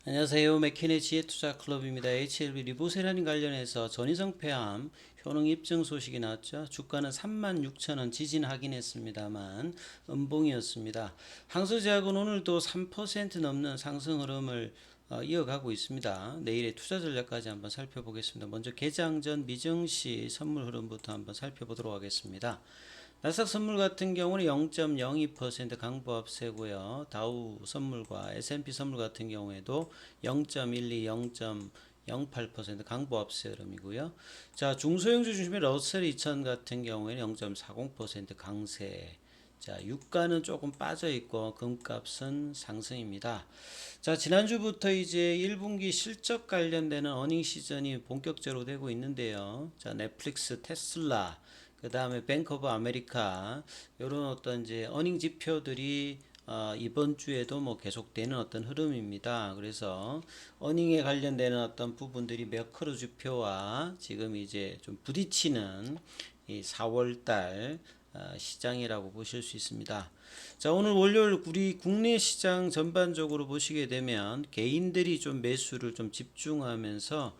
안녕하세요. 맥킨의 지혜투자클럽입니다. HLB 리보세라닌 관련해서 전위성 폐암 효능 입증 소식이 나왔죠. 주가는 36,000원 지진 하긴 했습니다만 음봉이었습니다. 항소제약은 오늘도 3% 넘는 상승 흐름을 이어가고 있습니다. 내일의 투자 전략까지 한번 살펴보겠습니다. 먼저 개장 전 미증시 선물 흐름부터 한번 살펴보도록 하겠습니다. 나스닥 선물 같은 경우는 0.02% 강보합세고요. 다우 선물과 S&P 선물 같은 경우에도 0.12, 0.08% 강보합세 흐름이고요. 자, 중소형주 중심의 러셀 2000 같은 경우에는 0.40% 강세. 자, 유가는 조금 빠져 있고 금값은 상승입니다. 자, 지난주부터 이제 1분기 실적 관련되는 어닝 시즌이 본격적으로 되고 있는데요. 자, 넷플릭스, 테슬라, 그 다음에 뱅크 오브 아메리카 이런 어떤 이제 어닝 지표들이 이번 주에도 뭐 계속되는 어떤 흐름입니다. 그래서 어닝에 관련되는 어떤 부분들이 매크로 지표와 지금 이제 좀 부딪히는 이 4월달 시장이라고 보실 수 있습니다. 자, 오늘 월요일 우리 국내 시장 전반적으로 보시게 되면 개인들이 좀 매수를 좀 집중하면서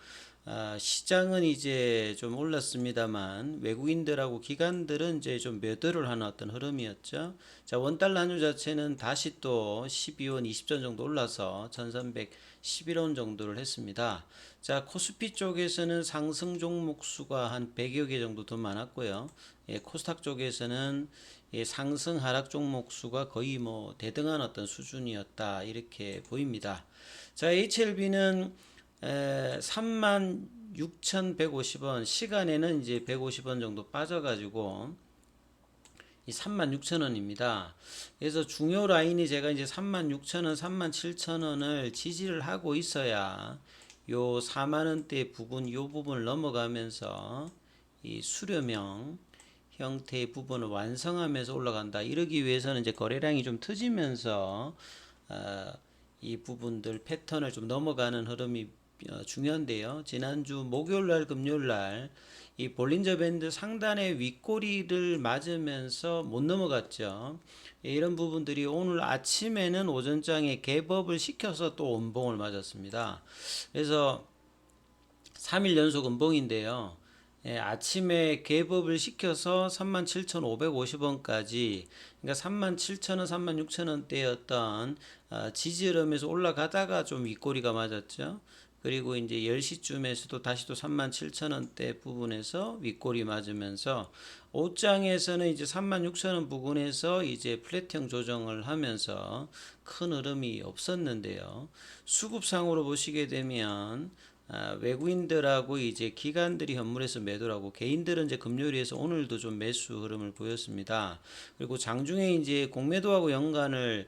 시장은 이제 좀 올랐습니다만 외국인들하고 기관들은 이제 좀 매도를 하는 어떤 흐름이었죠. 자, 원달러 환율 자체는 다시 또 12원 20전 정도 올라서 1311원 정도를 했습니다. 자, 코스피 쪽에서는 상승 종목 수가 한 100여 개 정도 더 많았고요. 예, 코스닥 쪽에서는 예, 상승 하락 종목 수가 거의 뭐 대등한 어떤 수준이었다 이렇게 보입니다. 자, HLB는 36,150원 시간에는 이제 150원 정도 빠져가지고 이 36,000원입니다. 그래서 중요 라인이 제가 이제 36,000원, 37,000원을 지지를 하고 있어야 요 4만원대 부분, 요 부분을 넘어가면서 이 수렴형 형태의 부분을 완성하면서 올라간다. 이러기 위해서는 이제 거래량이 좀 터지면서 이 부분들 패턴을 좀 넘어가는 흐름이 중요한데요. 지난주 목요일날 금요일날 이 볼린저 밴드 상단의 윗꼬리를 맞으면서 못 넘어갔죠. 이런 부분들이 오늘 아침에는 오전장에 갭업을 시켜서 또 음봉을 맞았습니다. 그래서 3일 연속 음봉인데요. 예, 아침에 갭업을 시켜서 37,550원까지, 그러니까 37,000원, 36,000원대였던 지지 흐름에서 올라가다가 좀 윗꼬리가 맞았죠. 그리고 이제 10시쯤에서도 다시 또 37,000원대 부분에서 윗꼬리 맞으면서 옷장에서는 이제 36,000원 부근에서 이제 플랫형 조정을 하면서 큰 흐름이 없었는데요. 수급상으로 보시게 되면 외국인들하고 이제 기관들이 현물에서 매도를 하고 개인들은 이제 금요일에서 오늘도 좀 매수 흐름을 보였습니다. 그리고 장중에 이제 공매도하고 연관을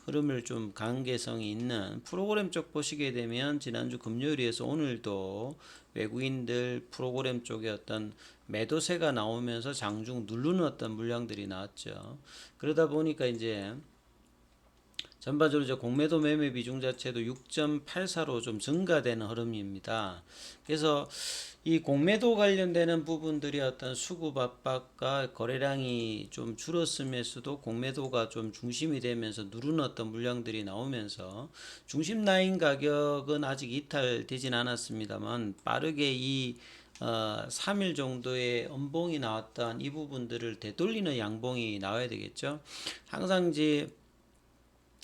흐름을 좀 관계성이 있는 프로그램 쪽 보시게 되면 지난주 금요일에서 오늘도 외국인들 프로그램 쪽에 어떤 매도세가 나오면서 장중 누르는 어떤 물량들이 나왔죠. 그러다 보니까 이제 전반적으로 이제 공매도 매매 비중 자체도 6.84로 좀 증가되는 흐름입니다. 그래서 이 공매도 관련되는 부분들이 어떤 수급 압박과 거래량이 좀 줄었음에서도 공매도가 좀 중심이 되면서 누르는 어떤 물량들이 나오면서 중심 라인 가격은 아직 이탈되진 않았습니다만 빠르게 이 3일 정도의 음봉이 나왔던 이 부분들을 되돌리는 양봉이 나와야 되겠죠. 항상 이제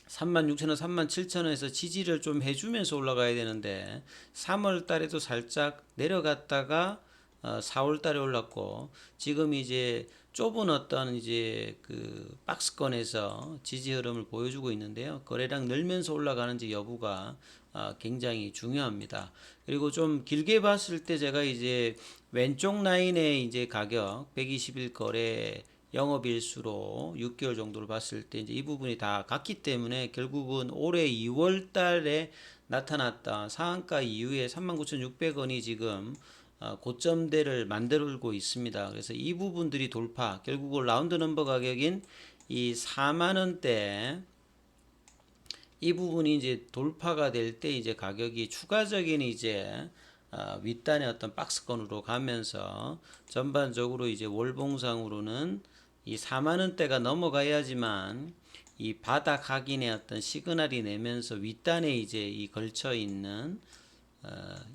36,000원, 37,000원에서 지지를 좀 해주면서 올라가야 되는데 3월 달에도 살짝 내려갔다가 4월 달에 올랐고 지금 이제 좁은 어떤 이제 그 박스권에서 지지 흐름을 보여주고 있는데요. 거래량 늘면서 올라가는지 여부가 굉장히 중요합니다. 그리고 좀 길게 봤을 때 제가 이제 왼쪽 라인의 이제 가격 120일 거래 영업일수로 6개월 정도를 봤을 때 이제 이 부분이 다 같기 때문에 결국은 올해 2월 달에 나타났던 상한가 이후에 39,600원이 지금 고점대를 만들고 있습니다. 그래서 이 부분들이 돌파, 결국은 라운드 넘버 가격인 이 4만원대 이 부분이 이제 돌파가 될 때 이제 가격이 추가적인 이제 윗단의 어떤 박스권으로 가면서 전반적으로 이제 월봉상으로는 이 4만원대가 넘어가야지만 이 바닥 확인의 어떤 시그널이 내면서 윗단에 이제 이 걸쳐 있는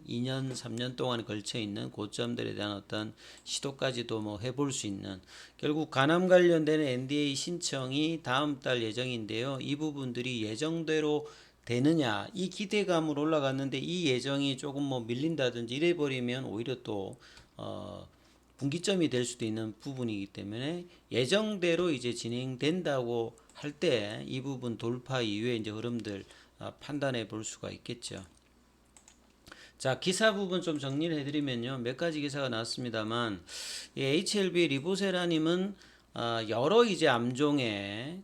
2년, 3년 동안 걸쳐 있는 고점들에 대한 어떤 시도까지도 뭐 해볼 수 있는 결국 가남 관련된 NDA 신청이 다음 달 예정인데요. 이 부분들이 예정대로 되느냐 이 기대감으로 올라갔는데 이 예정이 조금 뭐 밀린다든지 이래 버리면 오히려 또 분기점이 될 수도 있는 부분이기 때문에 예정대로 이제 진행된다고 할 때 이 부분 돌파 이후에 이제 흐름들 판단해 볼 수가 있겠죠. 자, 기사 부분 좀 정리를 해드리면요. 몇 가지 기사가 나왔습니다만, HLB 리보세라님은 여러 이제 암종의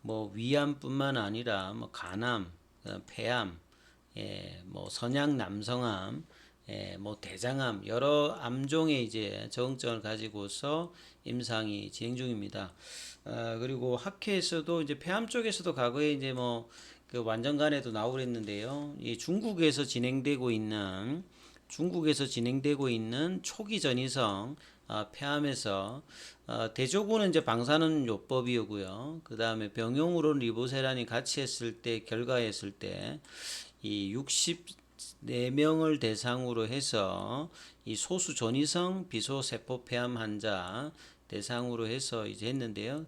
뭐 위암뿐만 아니라 뭐 간암, 폐암, 뭐 선양 남성암, 뭐 대장암 여러 암종의 이제 적응증을 가지고서 임상이 진행 중입니다. 그리고 학회에서도 이제 폐암 쪽에서도 과거에 이제 뭐 그 완전간에도 나오고 그랬는데요. 이 중국에서 진행되고 있는 초기 전이성 폐암에서 대조군은 이제 방사능 요법이었고요. 그 다음에 병용으로는 리보세란이 같이 했을 때 결과했을 때 이 64명을 대상으로 해서 이 소수 전이성 비소세포 폐암 환자 대상으로 해서 이제 했는데요.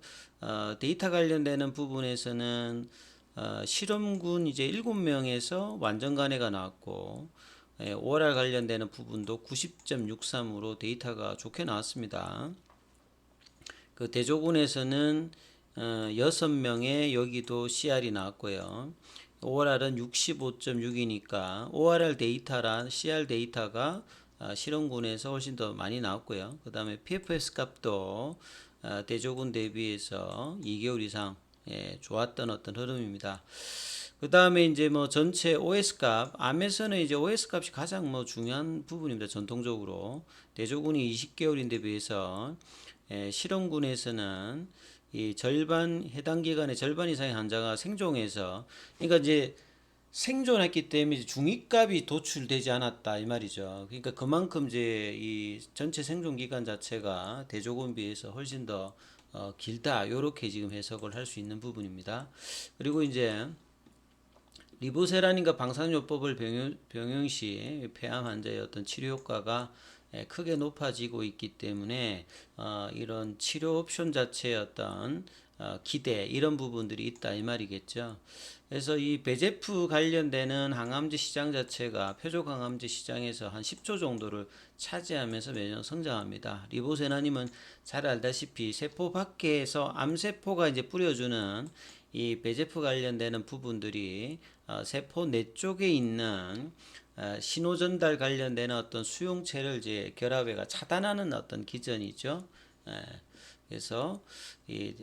데이터 관련되는 부분에서는 실험군 이제 7명에서 완전 간해가 나왔고 ORR 관련되는 부분도 90.63으로 데이터가 좋게 나왔습니다. 그 대조군에서는 6명의 여기도 CR이 나왔고요. ORR은 65.6이니까 ORR 데이터랑 CR 데이터가 실험군에서 훨씬 더 많이 나왔고요. 그 다음에 PFS 값도 대조군 대비해서 2개월 이상 좋았던 어떤 흐름입니다. 그 다음에 이제 뭐 전체 OS 값, 암에서는 이제 OS 값이 가장 뭐 중요한 부분입니다. 전통적으로 대조군이 20개월인데 비해서 실험군에서는 이 절반 해당 기간의 절반 이상의 환자가 생존해서 그러니까 이제 생존했기 때문에 중위값이 도출되지 않았다 이 말이죠. 그러니까 그만큼 이제 이 전체 생존 기간 자체가 대조군 비해서 훨씬 더 길다 이렇게 지금 해석을 할 수 있는 부분입니다. 그리고 이제 리보세라닌과 방사능요법을 병용 시 폐암 환자의 어떤 치료 효과가 크게 높아지고 있기 때문에 이런 치료 옵션 자체의 어떤 기대 이런 부분들이 있다 이 말이겠죠. 그래서 이 배제프 관련되는 항암제 시장 자체가 표적 항암제 시장에서 한 10조 정도를 차지하면서 매년 성장합니다. 리보세라님은 잘 알다시피 세포 밖에서 암세포가 이제 뿌려주는 이 배제프 관련되는 부분들이 세포 내 쪽에 있는 신호 전달 관련되는 어떤 수용체를 이제 결합해가 차단하는 어떤 기전이죠. 그래서 이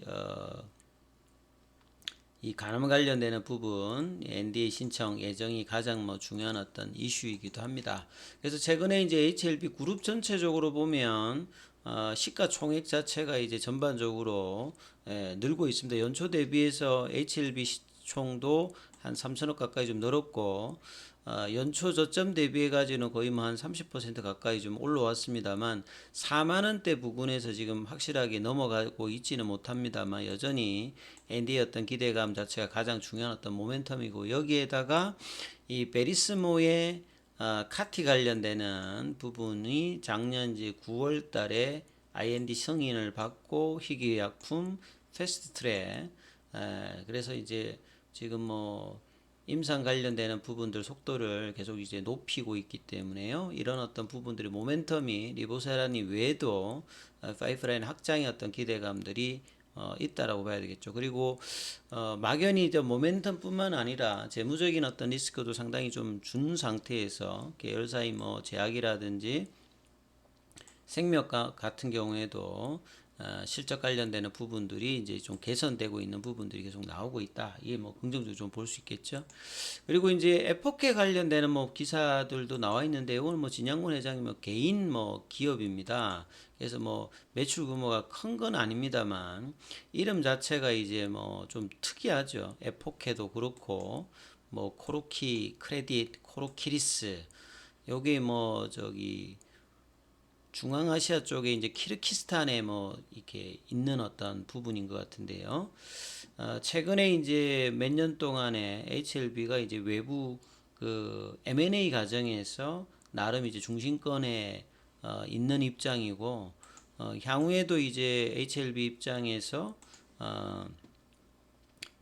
간암 관련되는 부분 NDA 신청 예정이 가장 뭐 중요한 어떤 이슈이기도 합니다. 그래서 최근에 이제 HLB 그룹 전체적으로 보면 시가총액 자체가 이제 전반적으로 늘고 있습니다. 연초 대비해서 HLB 시총도 한 3천억 가까이 좀 늘었고 연초 저점 대비해 가지고는 거의 뭐 한 30% 가까이 좀 올라왔습니다만 4만 원대 부근에서 지금 확실하게 넘어가고 있지는 못합니다만 여전히 ND의 어떤 기대감 자체가 가장 중요한 어떤 모멘텀이고 여기에다가 이 베리스모의 카티 관련되는 부분이 작년 이제 9월 달에 IND 승인을 받고 희귀약품 패스트 트랙 그래서 이제 지금 뭐 임상 관련되는 부분들 속도를 계속 이제 높이고 있기 때문에요. 이런 어떤 부분들의 모멘텀이 리보세라닌 외에도 파이프라인 확장의 어떤 기대감들이 있다라고 봐야 되겠죠. 그리고 막연히 이제 모멘텀뿐만 아니라 재무적인 어떤 리스크도 상당히 좀 준 상태에서 계열사의 뭐 제약이라든지 생명과 같은 경우에도 실적 관련되는 부분들이 이제 좀 개선되고 있는 부분들이 계속 나오고 있다. 이게 뭐 긍정적으로 좀 볼 수 있겠죠. 그리고 이제 에포케 관련되는 뭐 기사들도 나와 있는데 오늘 뭐 진양군 회장이 뭐 개인 뭐 기업입니다. 그래서 뭐 매출 규모가 큰 건 아닙니다만 이름 자체가 이제 뭐 좀 특이하죠. 에포케도 그렇고 뭐 코로키 크레딧, 코로키리스 여기 뭐 저기 중앙아시아 쪽에 이제 키르기스탄에 뭐 이렇게 있는 어떤 부분인 것 같은데요. 최근에 이제 몇 년 동안에 HLB가 이제 외부 그 M&A 과정에서 나름 이제 중심권에 있는 입장이고, 향후에도 이제 HLB 입장에서 어,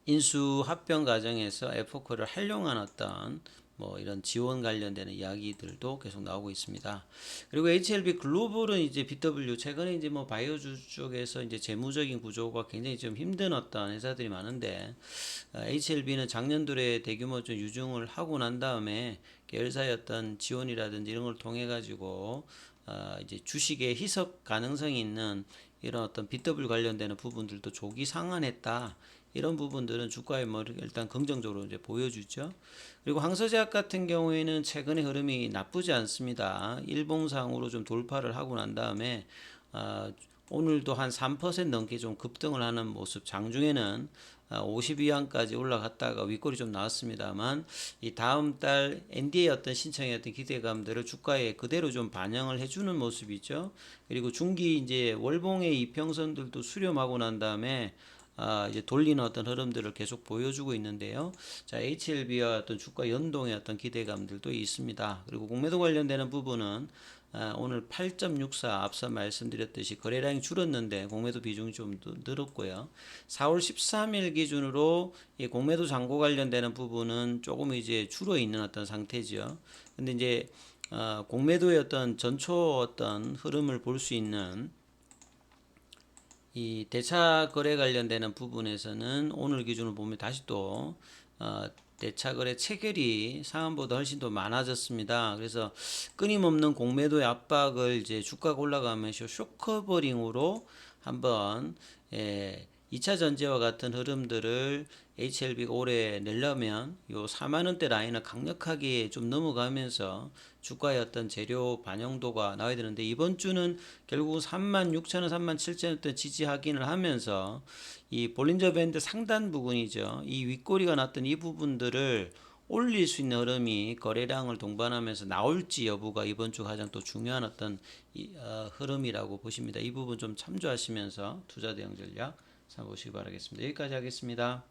인수 합병 과정에서 에포크를 활용한 어떤 뭐 이런 지원 관련되는 이야기들도 계속 나오고 있습니다. 그리고 HLB 글로벌은 이제 BW 최근에 이제 뭐 바이오주 쪽에서 이제 재무적인 구조가 굉장히 좀 힘든 어떤 회사들이 많은데, HLB는 작년 들에 대규모 좀 유증을 하고 난 다음에 계열사의 어떤 지원이라든지 이런 걸 통해 가지고 이제 주식의 희석 가능성이 있는 이런 어떤 BW 관련되는 부분들도 조기 상환했다. 이런 부분들은 주가에 뭐 일단 긍정적으로 이제 보여주죠. 그리고 황서제약 같은 경우에는 최근의 흐름이 나쁘지 않습니다. 일봉상으로 좀 돌파를 하고 난 다음에 오늘도 한 3% 넘게 좀 급등을 하는 모습. 장중에는 52항까지 올라갔다가 윗골이 좀 나왔습니다만, 이 다음 달 NDA 어떤 신청의 어떤 기대감들을 주가에 그대로 좀 반영을 해주는 모습이죠. 그리고 중기 이제 월봉의 이평선들도 수렴하고 난 다음에 이제 돌리는 어떤 흐름들을 계속 보여주고 있는데요. 자, HLB와 어떤 주가 연동의 어떤 기대감들도 있습니다. 그리고 공매도 관련되는 부분은 오늘 8.64 앞서 말씀드렸듯이 거래량이 줄었는데 공매도 비중이 좀 늘었고요. 4월 13일 기준으로 이 공매도 잔고 관련되는 부분은 조금 이제 줄어 있는 어떤 상태죠. 근데 이제 공매도의 어떤 전초 어떤 흐름을 볼 수 있는 이 대차 거래 관련되는 부분에서는 오늘 기준으로 보면 다시 또 대차 거래 체결이 상한보다 훨씬 더 많아졌습니다. 그래서 끊임없는 공매도의 압박을 이제 주가가 올라가면서 쇼커버링으로 한번 2차 전지와 같은 흐름들을 HLB가 올해 내려면 요 4만 원대 라인을 강력하게 좀 넘어가면서 주가의 어떤 재료 반영도가 나와야 되는데, 이번 주는 결국은 36,000원, 37,000원대 지지 확인을 하면서 이 볼린저 밴드 상단 부분이죠. 이 윗꼬리가 났던 이 부분들을 올릴 수 있는 흐름이 거래량을 동반하면서 나올지 여부가 이번 주 가장 또 중요한 어떤 흐름이라고 보십니다. 이 부분 좀 참조하시면서 투자 대응 전략 삼보시기 바라겠습니다. 여기까지 하겠습니다.